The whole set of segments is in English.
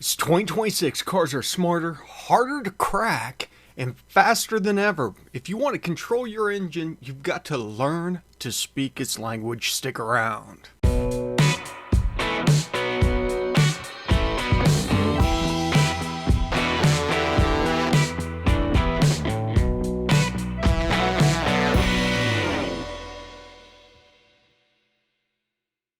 It's 2026. Cars are smarter, harder to crack, and faster than ever. If you want to control your engine, you've got to learn to speak its language. Stick around.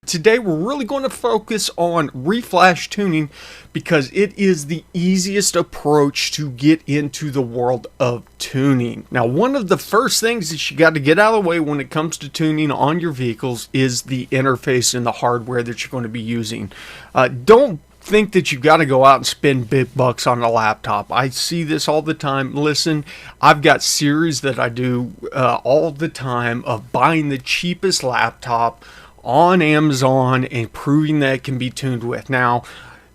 Today we're really going to focus on reflash tuning because it is the easiest approach to get into the world of tuning. Now, one of the first things that you got to get out of the way when it comes to tuning on your vehicles is the interface and the hardware that you're going to be using. Don't think that you've got to go out and spend big bucks on a laptop. I see this all the time. Listen, I've got series that I do all the time of buying the cheapest laptop on Amazon and proving that it can be tuned with. Now,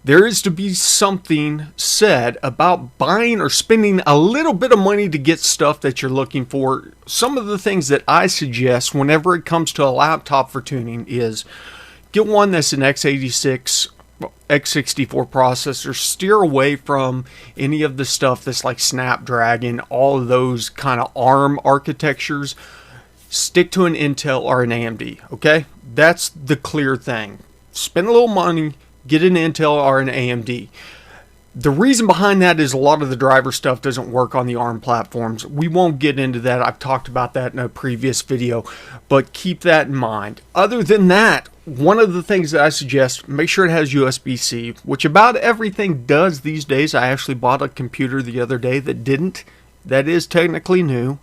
there is to be something said about buying or spending a little bit of money to get stuff that you're looking for. Some of the things that I suggest whenever it comes to a laptop for tuning is get one that's an x86 x64 processor. Steer away from any of the stuff that's like Snapdragon, all of those kind of ARM architectures. Stick to an Intel or an AMD, okay? That's the clear thing. Spend a little money, get an Intel or an AMD. The reason behind that is a lot of the driver stuff doesn't work on the ARM platforms. We won't get into that. I've talked about that in a previous video, but keep that in mind. Other than that, one of the things that I suggest, make sure it has USB-C, which about everything does these days. I actually bought a computer the other day that didn't. That is technically new,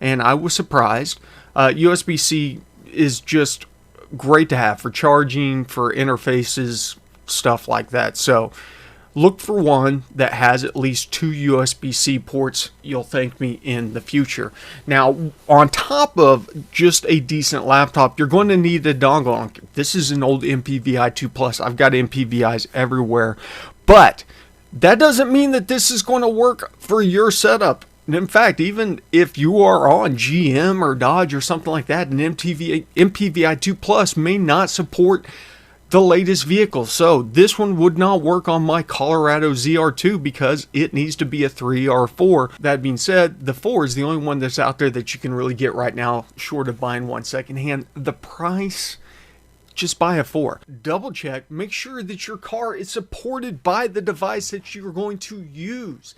and I was surprised. USB-C is just great to have for charging, for interfaces, stuff like that. So look for one that has at least 2 USB-C ports. You'll thank me in the future. Now, on top of just a decent laptop, you're going to need a dongle. This is an old MPVI 2 Plus. I've got MPVIs everywhere. But that doesn't mean that this is going to work for your setup. In fact, even if you are on GM or Dodge or something like that, an MPVI 2 Plus may not support the latest vehicle. So this one would not work on my Colorado ZR2 because it needs to be a 3 or 4. That being said, the 4 is the only one that's out there that you can really get right now, short of buying one secondhand. The price, just buy a 4. Double check, make sure that your car is supported by the device that you're going to use.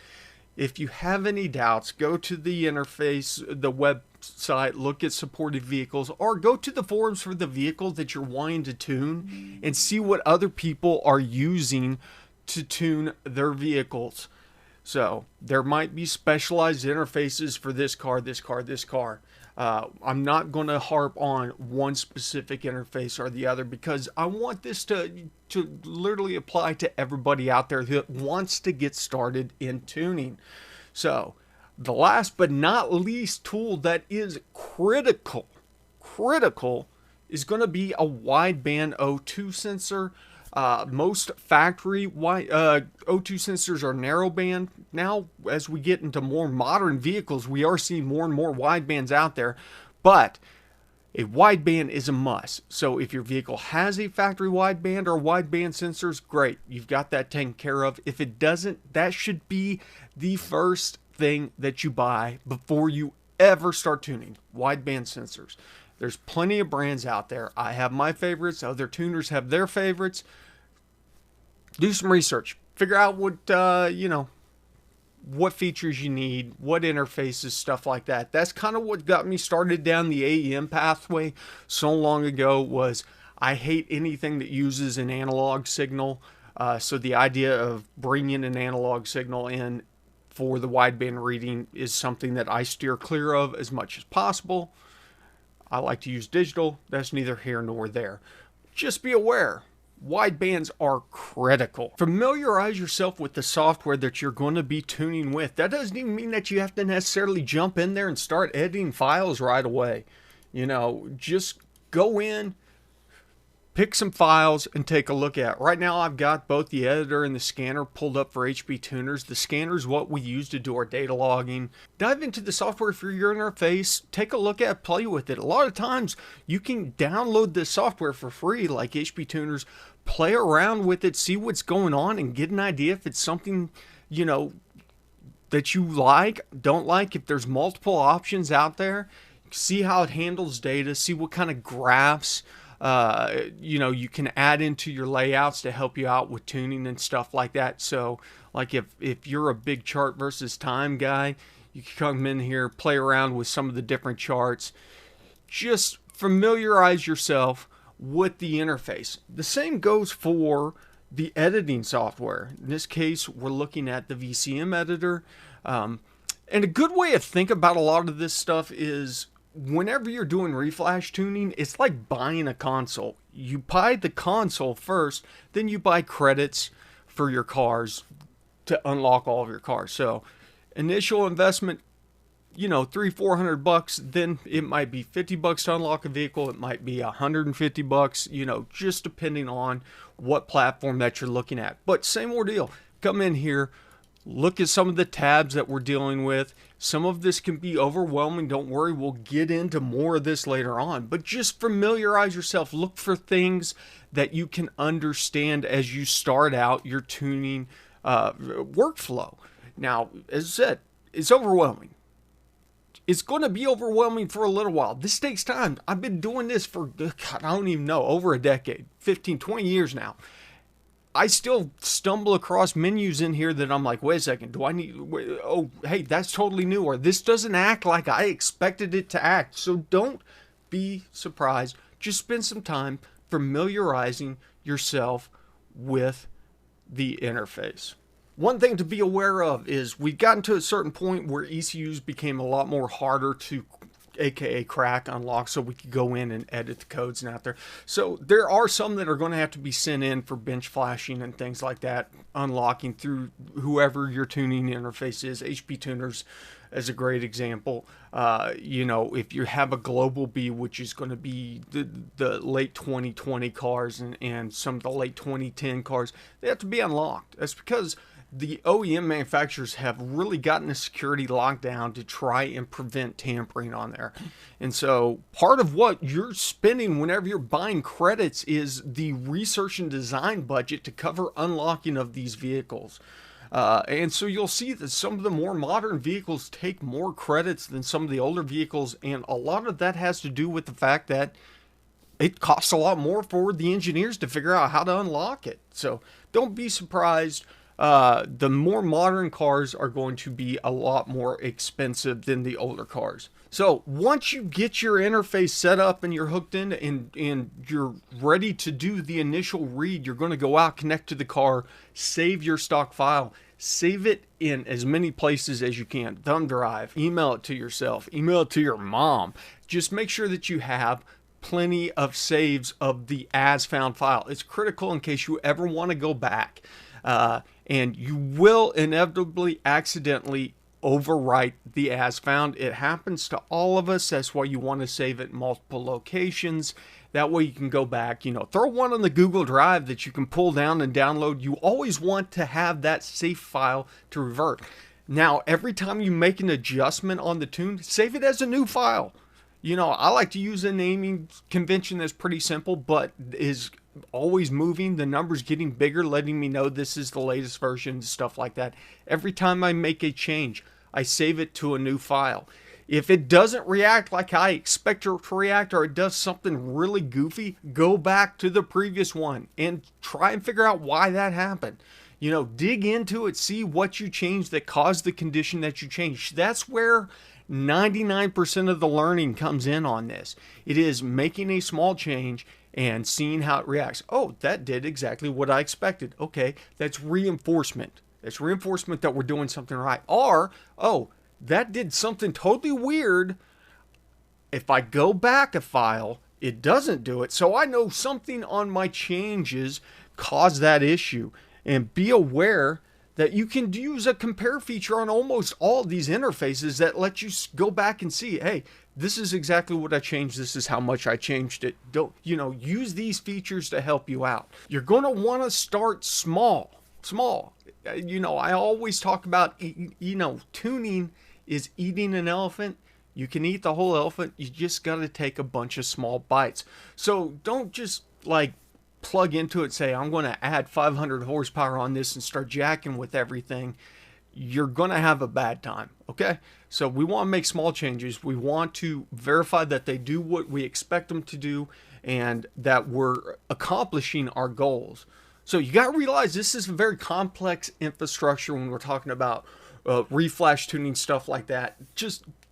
If you have any doubts, go to the interface, the website, look at supported vehicles, or go to the forums for the vehicle that you're wanting to tune and see what other people are using to tune their vehicles. So there might be specialized interfaces for this car, this car, this car. I'm not going to harp on one specific interface or the other because I want this to literally apply to everybody out there that wants to get started in tuning. So the last but not least tool that is critical is going to be a wideband O2 sensor. Most factory O2 sensors are narrowband. Now, as we get into more modern vehicles, we are seeing more and more widebands out there, but a wideband is a must. So if your vehicle has a factory wideband or wideband sensors, great. You've got that taken care of. If it doesn't, that should be the first thing that you buy before you ever start tuning. Wideband sensors. There's plenty of brands out there. I have my favorites. Other tuners have their favorites. Do some research. Figure out what, what features you need, what interfaces, stuff like that. That's kind of what got me started down the AEM pathway so long ago. Was I hate anything that uses an analog signal. So the idea of bringing an analog signal in for the wideband reading is something that I steer clear of as much as possible. I like to use digital. That's neither here nor there. Just be aware, widebands are critical. Familiarize yourself with the software that you're going to be tuning with. That doesn't even mean that you have to necessarily jump in there and start editing files right away. Just go in, pick some files and take a look at. Right now I've got both the editor and the scanner pulled up for HP tuners. The scanner is what we use to do our data logging. Dive into the software for your interface, take a look at, play with it. A lot of times you can download the software for free like HP tuners, play around with it, see what's going on, and get an idea if it's something, you know, that you like, don't like, if there's multiple options out there. See how it handles data, see what kind of graphs you know, you can add into your layouts to help you out with tuning and stuff like that. So like if you're a big chart versus time guy, you can come in here, play around with some of the different charts. Just familiarize yourself with the interface. The same goes for the editing software. In this case, we're looking at the VCM editor. And a good way to think about a lot of this stuff is whenever you're doing reflash tuning, it's like buying a console. You buy the console first, then you buy credits for your cars to unlock all of your cars. So initial investment, you know, $300-400, then it might be $50 to unlock a vehicle. It might be $150, you know, just depending on what platform that you're looking at. But same ordeal. Come in here, look at some of the tabs that we're dealing with. Some of this can be overwhelming. Don't worry, we'll get into more of this later on. But just familiarize yourself. Look for things that you can understand as you start out your tuning workflow. Now, as I said, it's overwhelming. It's going to be overwhelming for a little while. This takes time. I've been doing this for, God, I don't even know, over a decade, 15, 20 years now. I still stumble across menus in here that I'm like, wait a second, do I need, oh, hey, that's totally new, or this doesn't act like I expected it to act. So don't be surprised. Just spend some time familiarizing yourself with the interface. One thing to be aware of is we've gotten to a certain point where ECUs became a lot more harder to aka crack, unlock, so we could go in and edit the codes and out there. So there are some that are going to have to be sent in for bench flashing and things like that, unlocking through whoever your tuning interface is. HP tuners is a great example. You know, if you have a global B, which is going to be the late 2020 cars and some of the late 2010 cars, they have to be unlocked. That's because the OEM manufacturers have really gotten the security locked down to try and prevent tampering on there. And so part of what you're spending whenever you're buying credits is the research and design budget to cover unlocking of these vehicles. And so you'll see that some of the more modern vehicles take more credits than some of the older vehicles. And a lot of that has to do with the fact that it costs a lot more for the engineers to figure out how to unlock it. So don't be surprised. The more modern cars are going to be a lot more expensive than the older cars. So once you get your interface set up and you're hooked in and you're ready to do the initial read, you're going to go out, connect to the car, save your stock file, save it in as many places as you can. Thumb drive, email it to yourself, email it to your mom. Just make sure that you have plenty of saves of the as found file. It's critical in case you ever want to go back. And you will inevitably accidentally overwrite the as found. It happens to all of us. That's why you want to save it in multiple locations. That way you can go back, you know, throw one on the Google Drive that you can pull down and download. You always want to have that safe file to revert. Now, every time you make an adjustment on the tune, save it as a new file. You know, I like to use a naming convention that's pretty simple, but is always moving. The numbers getting bigger, letting me know this is the latest version, stuff like that. Every time I make a change, I save it to a new file. If it doesn't react like I expect it to react, or it does something really goofy, go back to the previous one and try and figure out why that happened. You know, dig into it, see what you changed that caused the condition that you changed. That's where 99% of the learning comes in on this. It is making a small change and seeing how it reacts. Oh, that did exactly what I expected. Okay, that's reinforcement. That's reinforcement that we're doing something right. Or, oh, that did something totally weird. If I go back a file, it doesn't do it. So I know something on my changes caused that issue. And be aware that you can use a compare feature on almost all of these interfaces that let you go back and see, hey, this is exactly what I changed. This is how much I changed it. Don't, use these features to help you out. You're going to want to start small. I always talk about, tuning is eating an elephant. You can eat the whole elephant. You just got to take a bunch of small bites. So don't just plug into it and say, I'm going to add 500 horsepower on this and start jacking with everything. You're going to have a bad time. Okay. So we want to make small changes. We want to verify that they do what we expect them to do and that we're accomplishing our goals. So you got to realize this is a very complex infrastructure when we're talking about reflash tuning, stuff like that.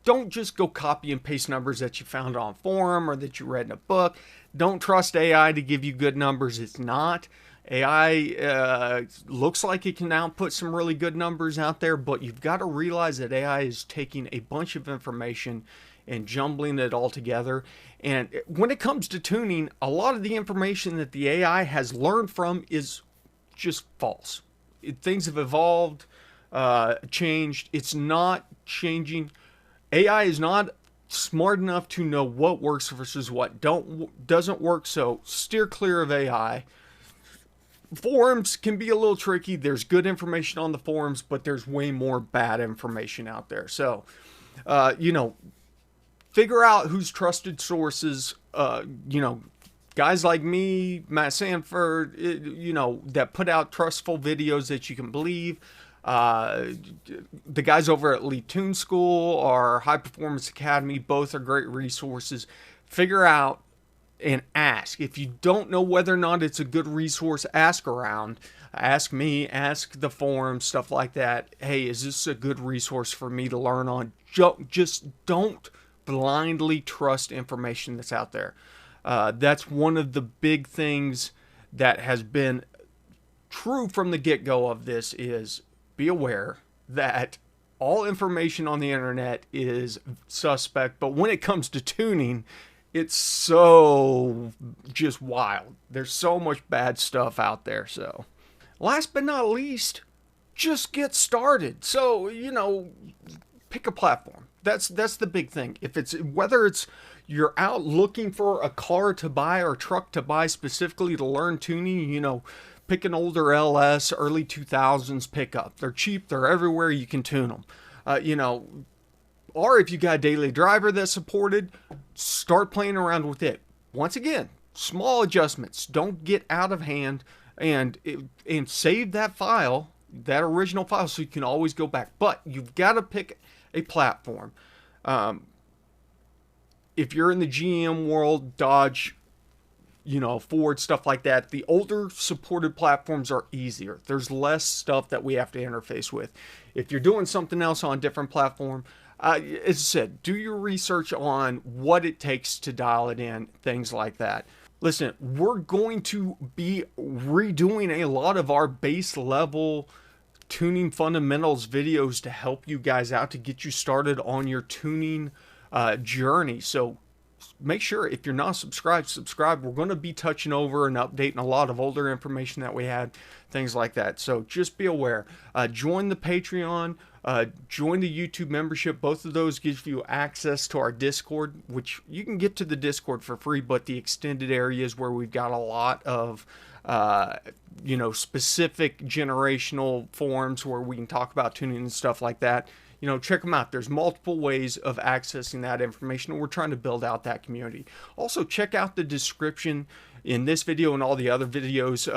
Don't just go copy and paste numbers that you found on a forum or that you read in a book. Don't trust AI to give you good numbers. It's not. AI looks like it can output some really good numbers out there, but you've got to realize that AI is taking a bunch of information and jumbling it all together. And when it comes to tuning, a lot of the information that the AI has learned from is just false. Things have evolved, changed. It's not changing. AI is not smart enough to know what works versus what doesn't work, so steer clear of AI. Forums can be a little tricky. There's good information on the forums, but there's way more bad information out there. So, figure out who's trusted sources, guys like me, Matt Sanford, that put out trustful videos that you can believe. The guys over at Elite Tune School or High Performance Academy, both are great resources. Figure out and ask. If you don't know whether or not it's a good resource, ask around. Ask me, ask the forum, stuff like that. Hey, is this a good resource for me to learn on? Just don't blindly trust information that's out there. That's one of the big things that has been true from the get-go of this is be aware that all information on the internet is suspect, but when it comes to tuning, it's so just wild. There's so much bad stuff out there. So last but not least, just get started. So, pick a platform. That's the big thing. Whether it's you're out looking for a car to buy or truck to buy specifically to learn tuning, pick an older LS, early 2000s pickup. They're cheap. They're everywhere. You can tune them. Or if you got a daily driver that's supported, start playing around with it. Once again, small adjustments. Don't get out of hand and save that file, that original file, so you can always go back. But you've got to pick a platform. If you're in the GM world, Dodge, Ford, stuff like that, the older supported platforms are easier. There's less stuff that we have to interface with. If you're doing something else on a different platform, as I said, do your research on what it takes to dial it in, things like that. Listen, we're going to be redoing a lot of our base level tuning fundamentals videos to help you guys out, to get you started on your tuning journey. So make sure, if you're not subscribed, subscribe. We're going to be touching over and updating a lot of older information that we had, things like that. So just be aware. Join the Patreon. Join the YouTube membership. Both of those give you access to our Discord, which you can get to the Discord for free, but the extended areas where we've got a lot of specific generational forums where we can talk about tuning and stuff like that. Check them out. There's multiple ways of accessing that information, and we're trying to build out that community. Also, check out the description in this video and all the other videos.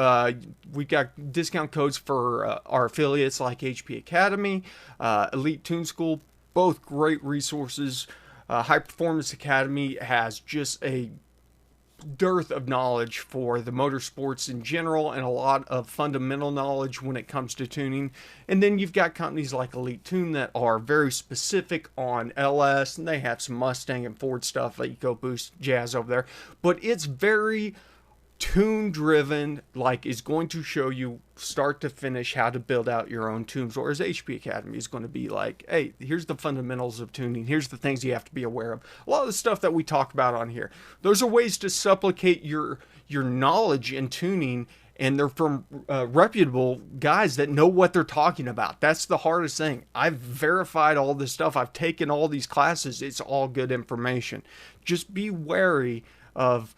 We've got discount codes for our affiliates like HP Academy, Elite Tune School, both great resources. High Performance Academy has just a dearth of knowledge for the motorsports in general and a lot of fundamental knowledge when it comes to tuning. And then you've got companies like Elite Tune that are very specific on LS, and they have some Mustang and Ford stuff, like EcoBoost, Jazz over there. But it's very tune driven, is going to show you start to finish how to build out your own tunes, whereas HP Academy is going to be like, hey, here's the fundamentals of tuning, here's the things you have to be aware of. A lot of the stuff that we talk about on here, those are ways to supplicate your knowledge in tuning and they're from reputable guys that know what they're talking about. That's the hardest thing. I've verified all this stuff. I've taken all these classes. It's all good information. Just be wary of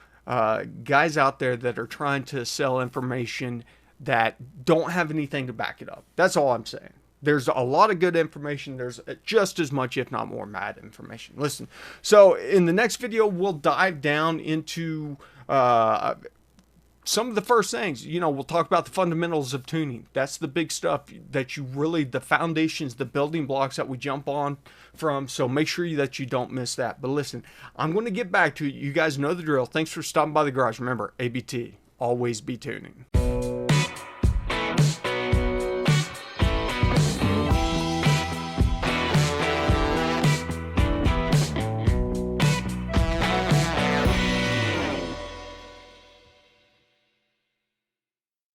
guys out there that are trying to sell information that don't have anything to back it up. That's all I'm saying. There's a lot of good information. There's just as much, if not more, bad information. Listen, so in the next video, we'll dive down into some of the first things. You know, we'll talk about the fundamentals of tuning. That's the big stuff that you really, the foundations, the building blocks that we jump on from. So make sure that you don't miss that. But listen, I'm going to get back to it. You guys know the drill. Thanks for stopping by the garage. Remember, ABT, always be tuning.